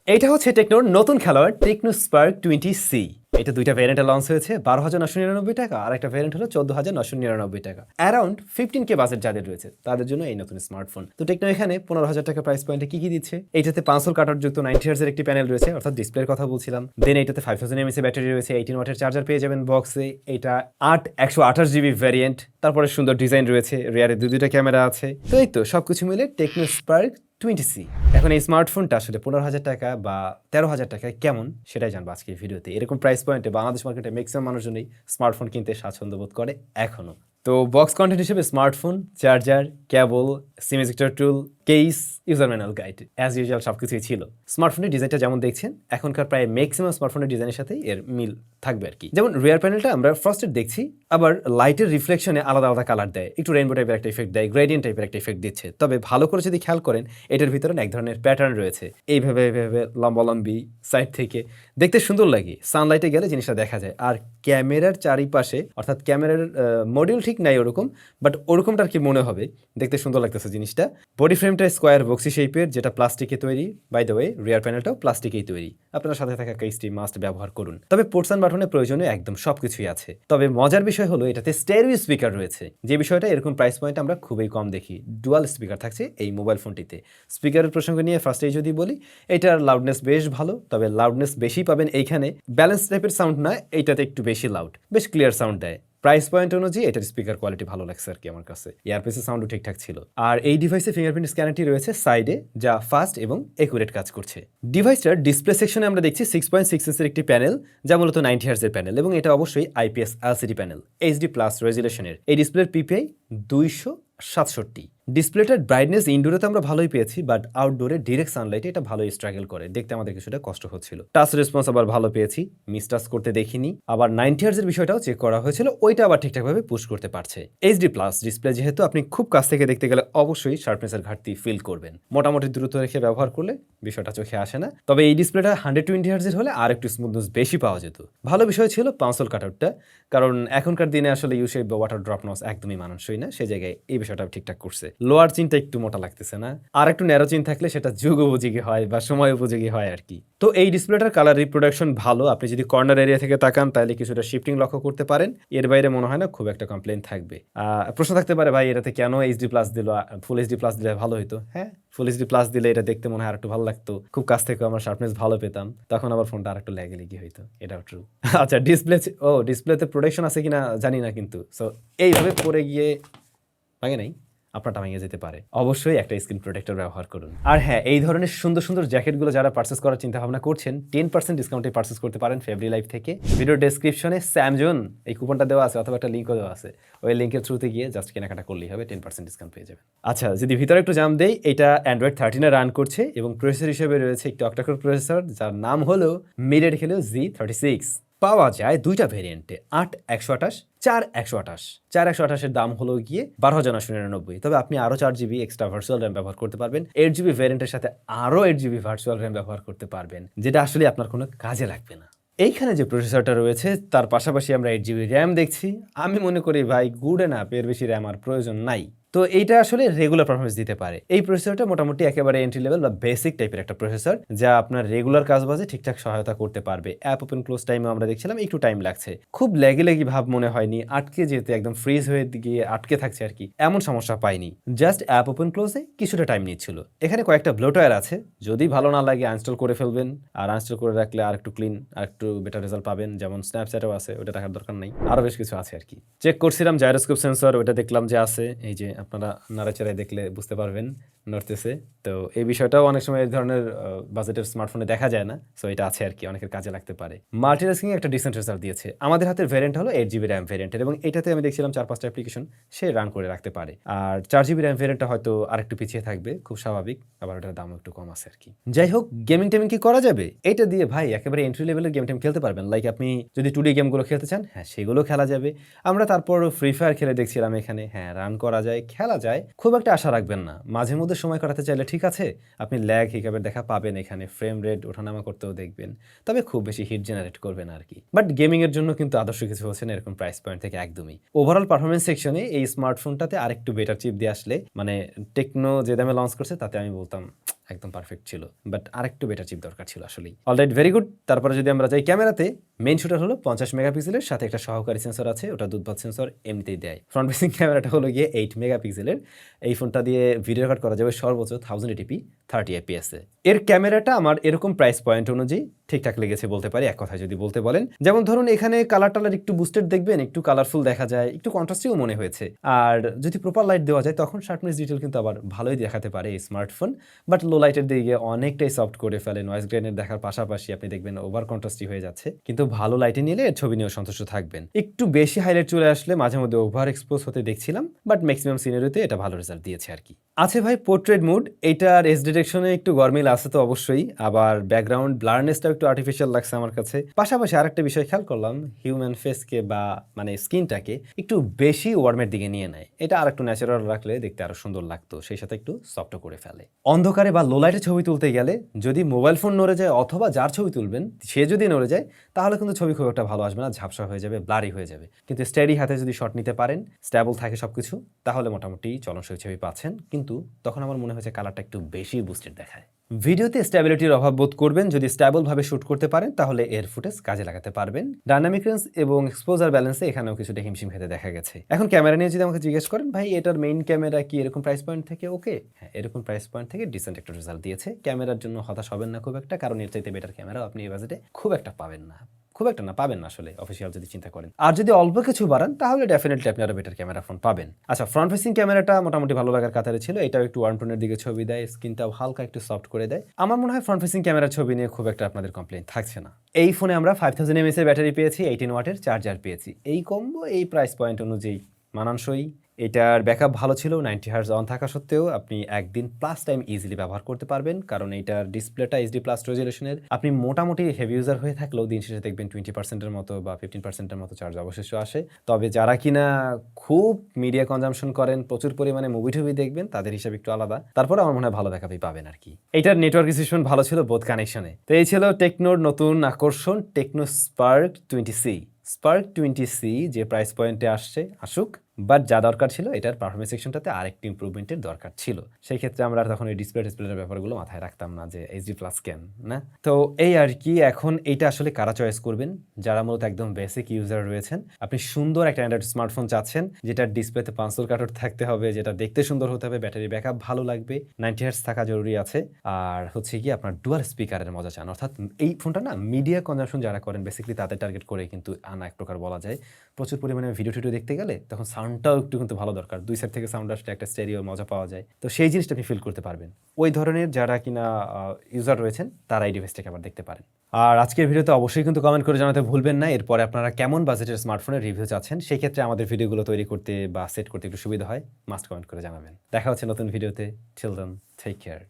এটা হচ্ছে টেকনোর নতুন খেলোয়াড় টেকনো স্পার্ক 20C। এটা দুইটা ভ্যারিয়েন্টে লঞ্চ হয়েছে, 12,999 টাকা, আর একটা ভ্যারিয়েন্ট হলো 14,999 টাকা। অ্যারাউন্ড 15K বাজেট যাদের রয়েছে তাদের জন্য এই নতুন স্মার্টফোন। তো টেকনো এখানে 15,000 টাকা প্রাইস পয়েন্টে কি দিচ্ছে? এইটাতে 500 কাটার যুক্ত 90 হার্জ এর একটি প্যানেল রয়েছে, অর্থাৎ ডিসপ্লের কথা বলছিলাম। দেন এইটাতে 5000 mAh ব্যাটারি রয়েছে, 18 ওয়াটের চার্জার পেয়ে যাবেন বক্সে। এটা 128GB ভ্যারিয়েন্ট। তারপরে সুন্দর ডিজাইন রয়েছে, রিয়ারে দুইটা ক্যামেরা আছে। তো এই তো সবকিছু মিলে টেকনো স্পার্ক 20C। এখন এই স্মার্টফোনটা আসলে 15,000 টাকা বা 13,000 টাকায় কেমন সেটাই জানবো আজকে এই ভিডিওতে। এরকম প্রাইস পয়েন্টে বাংলাদেশ মার্কেটে ম্যাক্সিমাম মানুষজনই স্মার্টফোন কিনতে স্বাচ্ছন্দ্য বোধ করে এখনো। তো বক্স কন্টেন্ট হিসেবে smartphone, charger, cable, SIM ejector tool, case, user manual guide, as usual সবকিছুই ছিল। স্মার্টফোনের ডিজাইনটা যেমন দেখছেন এখনকার প্রায় ম্যাক্সিমাম স্মার্টফোনের ডিজাইনের সাথেই এর মিল থাকবে আর কি। যেমন রিয়ার প্যানেলটা আমরা ফ্রস্টেড দেখছি, আবার লাইটের রিফ্লেকশনে আলাদা আলাদা কালার দেয়, একটু রেইনবো টাইপের একটা ইফেক্ট দেয়, গ্রেডিয়েন্ট টাইপের একটা ইফেক্ট দিচ্ছে। তবে ভালো করে যদি খেয়াল করেন এটার ভিতরে এক ধরনের প্যাটার্ন রয়েছে, এইভাবে এইভাবে লম্বালম্বি সাইড থেকে দেখতে সুন্দর লাগে। সানলাইটে গেলে জিনিসটা দেখা যায়। আর ক্যামেরার চারিপাশে, অর্থাৎ ক্যামেরার মডিউল ঠিক নাই ওরকম, বাট ওরকমটা আর কি মনে হবে, দেখতে সুন্দর লাগতেছে জিনিসটা। বডি ফ্রেমটা স্কোয়ার বক্সি শেপের, যেটা প্লাস্টিকে তৈরি। বাই দ্য ওয়ে রিয়ার প্যানেলটাও প্লাস্টিকেই তৈরি। আপনার সাথে থাকা কেসটি মাস্ট ব্যবহার করুন। তবে পোর্টস অ্যান্ড বাটনের প্রয়োজনীয় একদম সবকিছুই আছে। তবে মজার বিষয় হলো এটাতে স্টেরিও স্পিকার রয়েছে, যে বিষয়টা এরকম প্রাইস পয়েন্ট আমরা খুবই কম দেখি। ডুয়াল স্পিকার থাকছে এই মোবাইল ফোনটিতে। স্পিকারের প্রসঙ্গ নিয়ে ফার্স্টেই যদি বলি, এটার লাউডনেস বেশ ভালো, তবে লাউডনেস বেশি পাবেন এইখানে। ব্যালেন্স টাইপের সাউন্ড না, এইটাতে একটু বেশি লাউড, বেশ ক্লিয়ার সাউন্ড দেয়। প্রাইস পয়েন্ট অনুযায়ী এটার স্পিকার কোয়ালিটি ভালো লাগছে আর কি আমার কাছে। ইয়ারপিসের সাউন্ডও ঠিকঠাক ছিল। আর এই ডিভাইসে ফিঙ্গারপ্রিন্ট স্ক্যানারটি রয়েছে সাইডে, যা ফাস্ট এবং একুরেট কাজ করছে। ডিভাইসটার ডিসপ্লে সেকশনে আমরা দেখছি 6.6 ইঞ্চের একটি প্যানেল, যা মূলত 90 হার্জের প্যানেল, এবং এটা অবশ্যই IPS LCD প্যানেল, HD+ রেজুলেশনের। এই ডিসপ্লের PPI 267। ডিসপ্লেটার ব্রাইটনেস ইনডোরে তো আমরা ভালোই পেয়েছি, বাট আউটডোরে ডিরেক্ট সানলাইটে এটা ভালোই স্ট্রাগল করে, দেখতে আমাদের কিছুটা কষ্ট হচ্ছিল। টাচ রেসপন্স আবার ভালো পেয়েছি, মিসটাচ করতে দেখিনি। আবার 90 হার্জের বিষয়টাও চেক করা হয়েছিল, ওইটা আবার ঠিকঠাকভাবে পুশ করতে পারছে। HD+ ডিসপ্লে যেহেতু, আপনি খুব কাছ থেকে দেখতে গেলে অবশ্যই শার্পনেসের ঘাটতি ফিল করবেন। মোটামুটি দ্রুত রেখে ব্যবহার করলে বিষয়টা চোখে আসে না। তবে এই ডিসপ্লেটা 120 হার্জের হলে আর একটু স্মুথনেস বেশি পাওয়া যেত। ভালো বিষয় ছিল পাঁচল কাটআউটটা, কারণ এখনকার দিনে আসলে ইউশেপ বা ওয়াটার ড্রপ নস একদমই মানানসই না, সেই জায়গায় এই বিষয়টা ঠিকঠাক করছে। লোয়ার চিনটা একটু মোটা লাগতেছে না, আর একটু ন্যারো চিন থাকলে সেটা যুগ উপযোগী হয় বা সময় উপযোগী হয় আর কি। তো এই ডিসপ্লেটার কালার রিপ্রোডাকশন ভালো, আপনি যদি কর্নার এরিয়া থেকে তাকান তাহলে কিছুটা শিফটিং লক্ষ্য করতে পারেন। এর বাইরে মনে হয় না খুব একটা কমপ্লেন থাকবে। প্রশ্ন থাকতে পারে ভাই এটাতে কেন HD+ দিল, ফুল HD+ দিলে ভালো হইতো। হ্যাঁ, ফুল HD+ দিলে এটা দেখতে মনে হয় আর একটু ভালো লাগতো, খুব কাছ থেকে আমার শার্পনেস ভালো পেতাম, তখন আবার ফোনটা আর একটু লেগে হইতো, এটাও ট্রু। আচ্ছা, ডিসপ্লেতে প্রোটেকশন আছে কিনা জানি না, কিন্তু সো এইভাবে পরে গিয়ে ভাঙে নাই, আপনারটা ভেঙে যেতে পারে। অবশ্যই একটা স্ক্রিন প্রোটেক্টর ব্যবহার করুন। আর হ্যাঁ, এই ধরনের সুন্দর সুন্দর জ্যাকেটগুলো যারা পারচেস করার চিন্তা ভাবনা করছেন, 10% ডিসকাউন্টে পারচেস করতে পারেন ফেব্রি লাইফ থেকে। ভিডিও ডেসক্রিপশনে SamZone এই কুপনটা দেওয়া আছে, অথবা একটা লিঙ্কও দেওয়া আছে। ওই লিঙ্কের থ্রুতে গিয়ে জাস্ট কেনাকাটা করলেই হবে, 10% ডিসকাউন্ট পেয়ে যাবেন। আচ্ছা, যদি ভিতরে একটু জাম দেই, এটা Android 13 রান করছে এবং প্রসেসর হিসেবে রয়েছে একটি Octa-core প্রসেসর, যার নাম হলো G36। পাওয়া যায় দুইটা ভেরিয়েন্টে, 8/128, 4/128। 4/128 দাম হলো গিয়ে 12,999। তবে আপনি আরো 4GB এক্সট্রা ভার্চুয়াল র্যাম ব্যবহার করতে পারবেন। 8GB ভ্যারিয়েন্টের সাথে আরো 8GB ভার্চুয়াল র্যাম ব্যবহার করতে পারবেন, যেটা আসলে আপনার কোনো কাজে লাগবে না। এইখানে যে প্রসেসরটা রয়েছে তার পাশাপাশি আমরা 8GB র্যাম দেখছি। আমি মনে করি ভাই গুড এনাফ, এর বেশি র্যাম আর প্রয়োজন নাই। তো এইটা আসলে রেগুলার পারফরমেন্স দিতে পারে। এই প্রসেসরটা মোটামুটি একেবারে এন্ট্রি লেভেল বা বেসিক টাইপের একটা প্রসেসর, যা আপনার রেগুলার কাজবাজে ঠিকঠাক সহায়তা করতে পারবে। অ্যাপ ওপেন ক্লোজ টাইমে আমরা দেখছিলাম একটু টাইম লাগছে, খুব ল্যাগি ভাব মনে হয়নি, আটকে যেতে একদম ফ্রিজ হয়ে গিয়ে আটকে থাকছে আর কি, এমন সমস্যা পাইনি। জাস্ট অ্যাপ ওপেন ক্লোজে কিছুটা টাইম নিচ্ছিল। এখানে কয়েকটা ব্লোটওয়্যার আছে, যদি ভালো না লাগে আনইনস্টল করে ফেলবেন, আর আনইনস্টল করে রাখলে আর একটু ক্লিন আর একটু বেটার রেজাল্ট পাবেন। যেমন স্ন্যাপচ্যাটও আছে, ওটা দেখার দরকার নাই, আরো বেশ কিছু আছে আর কি। চেক করছিলাম জাইরোস্কোপ সেন্সর, ওটা দেখলাম যে আছে, এই যে আপনারা নাড়াচাড়ায় দেখলে বুঝতে পারবেন নড়তেছে। তো এই বিষয়টাও অনেক সময় এই ধরনের বাজেটের স্মার্টফোনে দেখা যায় না, সো এটা আছে আর কি, অনেকের কাজে লাগতে পারে। মাল্টিটাস্কিং একটা ডিসেন্ট রেজাল্ট দিয়েছে। আমাদের হাতের ভ্যারিয়েন্ট হলো 8GB র্যাম ভ্যারিয়েন্টের, এবং এটাতে আমি দেখছিলাম 4-5টা অ্যাপ্লিকেশন সে রান করে রাখতে পারে। আর 4GB র্যাম ভ্যারিয়েন্টটা হয়তো আরেকটু পিছিয়ে থাকবে, খুব স্বাভাবিক, আবার ওটার দামও একটু কম আছে আর কি। যাই হোক, গেমিং টেমিং কি করা যাবে এটা দিয়ে? ভাই একেবারে এন্ট্রি লেভেলের গেম টেম খেলতে পারবেন। লাইক আপনি যদি 2D গেমগুলো খেলতে চান, হ্যাঁ সেগুলো খেলা যাবে। আমরা তারপর ফ্রি ফায়ার খেলে দেখছিলাম এখানে, হ্যাঁ রান করা যায়, খেলা যায়, খুব একটা আশা রাখবেন না। মাঝে মধ্যে সময় কাটাতে চাইলে ঠিক আছে, আপনি ল্যাগ হিকাবের দেখা পাবেন এখানে, ফ্রেম রেট ওঠানামা করতেও দেখবেন, তবে খুব বেশি হিট জেনারেট করবে না আর কি। বাট গেমিং এর জন্য কিন্তু আদর্শ কিছু হচ্ছে না এরকম প্রাইস পয়েন্ট থেকে একদমই। ওভারঅল পারফরমেন্স সেকশনে এই স্মার্টফোনটাতে আরেকটু বেটার চিপ দিয়ে আসলে, মানে টেকনো যে দামে লঞ্চ করছে তাতে আমি বলতাম একদম পারফেক্ট ছিল, বাট আরেকটু বেটার চিপ দরকার ছিল আসলেই। Alright, very good. তারপরে যদি আমরা যাই ক্যামেরাতে, মেইন শুটার হলো 50 মেগাপিক্সেলের, সাথে একটা সহকারী সেন্সর আছে, ওটা দুধভাত সেন্সর এমনিতেই দেয়। ফ্রন্ট ফেসিং ক্যামেরাটা হলো গিয়ে 8 মেগাপিক্সেলের। এই ফোনটা দিয়ে ভিডিও রেকর্ড করা যাবে সর্বোচ্চ 1080p 30 fps এ। এর ক্যামেরাটা আমার এরকম প্রাইস পয়েন্ট অনুযায়ী ঠিকঠাক লেগেছে বলতে পারি, এক কথায় যদি বলতে বলেন। যেমন ধরুন এখানে কালার টালার একটু বুস্টেড দেখবেন, একটু কালারফুল দেখা যায়, একটু কন্ট্রাস্টিও মনে হয়েছে। আর যদি প্রপার লাইট দেওয়া যায় তখন শার্পনেস ডিটেল কিন্তু আবার ভালোই দেখাতে পারে এই স্মার্টফোন। বাট লো লাইটের দিকে অনেকটাই সফট করে ফেলে, নয়েজ গ্রেনের দেখার পাশাপাশি আপনি দেখবেন ওভার কন্ট্রাস্টি হয়ে যাচ্ছে। কিন্তু ভালো লাইটে নিলে এর ছবি নিয়েও সন্তুষ্ট থাকবেন। একটু বেশি হাইলাইট চলে আসলে মাঝে মধ্যে ওভার এক্সপোজ হতে দেখছিলাম, বাট ম্যাক্সিমাম সিনারিতে এটা ভালো রেজাল্ট দিয়েছে আর কি। আছে ভাই পোর্ট্রেট মুড, এটার এস ডিরেকশনে একটু গরমিল আছে তো অবশ্যই, আবার ব্যাকগ্রাউন্ড ব্লারনেসটাও একটু আর্টিফিশিয়াল লাগছে আমার কাছে। পাশাপাশি আরেকটা বিষয় খেয়াল করলাম, হিউম্যান ফেসকে বা মানে স্কিনটাকে একটু বেশি ওয়ার্মের দিকে নিয়ে নেয়। এটা আর একটু ন্যাচারাল রাখলে দেখতে আরো সুন্দর লাগতো, সেই সাথে একটু সফট করে ফেলে। অন্ধকারে বা লো লাইটে ছবি তুলতে গেলে যদি মোবাইল ফোন নড়ে যায় অথবা যার ছবি তুলবেন সে যদি নড়ে যায় তাহলে কিন্তু ছবি খুব একটা ভালো আসবে না, ঝাপসা হয়ে যাবে, ব্লারি হয়ে যাবে। কিন্তু স্টেডি হাতে যদি শট নিতে পারেন, স্ট্যাবল থাকে সবকিছু, তাহলে মোটামুটি চলনসই ছবি পাচ্ছেন। কিন্তু তখন আমার মনে হয়েছে কালারটা একটু বেশি বুস্টেড দেখায়। ভিডিওতে স্ট্যাবিলিটির অভাব বোধ করবেন, যদি স্ট্যাবলভাবে শ্যুট করতে পারেন তাহলে এর ফুটেজ কাজে লাগাতে পারবেন। ডায়নামিক রেঞ্জ এবং এক্সপোজার ব্যালেন্সে এখানেও কিছুটা হিমশিম খেতে দেখা গেছে। এখন ক্যামেরা নিয়ে যদি আমাকে জিজ্ঞেস করেন, ভাই এটার মেইন ক্যামেরা কি এরকম প্রাইস পয়েন্ট থেকে ওকে? হ্যাঁ, এরকম প্রাইস পয়েন্ট থেকে ডিসেন্ট একটা রেজাল্ট দিয়েছে। ক্যামেরার জন্য হতাশ হবেন না খুব একটা, কারণ এর চাইতে বেটার ক্যামেরাও আপনি এই বাজেটে খুব একটা পাবেন না। খুব একটা না, পাবেন না আসলে অফিসিয়াল যদি চিন্তা করেন। আর যদি অল্প কিছু বাড়ান তাহলে ডেফিনেটলি আপনি আরো বেটার ক্যামেরা ফোন পাবেন। আচ্ছা, ফ্রন্ট ফেসিং ক্যামেরাটা মোটামুটি ভালো লাগার কাতারে ছিল। এটাও একটু ওয়ান টোনের দিকে ছবি দেয়, স্ক্রিনটাও হালকা একটু সফট করে দেয়। আমার মনে হয় ফ্রন্ট ফেসিং ক্যামেরার ছবি নিয়ে খুব একটা আপনাদের কমপ্লেইন থাকছে না। এই ফোনে আমরা 5000 mAh এর ব্যাটারি পেয়েছি, 18 ওয়াটের চার্জার পেয়েছি। এই কম্বো এই প্রাইস পয়েন্ট অনুযায়ী মানানসই। এটার ব্যাকআপ ভালো ছিল, 90 হার্জ অন থাকা সত্ত্বেও আপনি একদিন প্লাস টাইম ইজিলি ব্যবহার করতে পারবেন, কারণ এইটার ডিসপ্লেটা এইচডি প্লাস রেজলিউশনের। আপনি মোটামুটি হেভি ইউজার হয়ে থাকলেও দিন শেষে দেখবেন 20%-এর মতো বা 15%-এর মতো চার্জ অবশেষ আসে। তবে যারা কিনা খুব মিডিয়া কনজামশন করেন, প্রচুর পরিমাণে মুভি টুভি দেখবেন, তাদের হিসাব একটু আলাদা। তারপরে আমার মনে হয় ভালো ব্যাকআপই পাবেন আর কি। এইটার নেটওয়ার্ক রিসিপশন ভালো ছিল বোথ কানেকশনে। তো এই ছিল টেকনোর নতুন আকর্ষণ, Tecno Spark 20C। Spark 20C যে প্রাইস পয়েন্টে আসছে আসুক, বাট যা দরকার ছিল এটার পারফরমেন্স সেকশনটাতে আরেকটু ইমপ্রুভমেন্টের দরকার ছিল। সেই ক্ষেত্রে আমরা তখন এই ডিসপ্লের ব্যাপারগুলো মাথায় রাখতাম না যে এইচডি প্লাস কেন না। তো এই আর কি। এখন এইটা আসলে কারা চয়েস করবেন? যারা মূলত একদম বেসিক ইউজার রয়েছেন, আপনি সুন্দর একটা অ্যান্ড্রয়েড স্মার্টফোন চাচ্ছেন যেটার ডিসপ্লেতে পাঁচল কাটর থাকতে হবে, যেটা দেখতে সুন্দর হতে হবে, ব্যাটারি ব্যাকআপ ভালো লাগবে, 90 হার্টজ থাকা জরুরি আছে, আর হচ্ছে কি আপনার ডুয়াল স্পিকারের মজা চান। অর্থাৎ এই ফোনটা না মিডিয়া কনজামশন যারা করেন বেসিকলি তাদের টার্গেট করে কিন্তু আনা এক প্রকার বলা যায়। প্রচুর পরিমাণে ভিডিও টিডিও দেখতে গেলে তখন সাউন্ডটাও একটু কিন্তু ভালো দরকার, দুই সাইড থেকে সাউন্ড আসলে একটা স্টেরিও মজা পাওয়া যায়। তো সেই জিনিসটা আপনি ফিল করতে পারবেন। ওই ধরনের যারা কিনা ইউজার রয়েছেন তারা এই ডিভাইসটাকে আবার দেখতে পারেন। আর আজকের ভিডিওতে অবশ্যই কিন্তু কমেন্ট করে জানাতে ভুলবেন না এরপরে আপনারা কেমন বাজেটের স্মার্টফোনের রিভিউ চাচ্ছেন। সেই ক্ষেত্রে আমাদের ভিডিওগুলো তৈরি করতে বা সেট করতে একটু সুবিধা হয়, মাস্ট কমেন্ট করে জানাবেন। দেখা হচ্ছে নতুন ভিডিওতে। Till then, take care.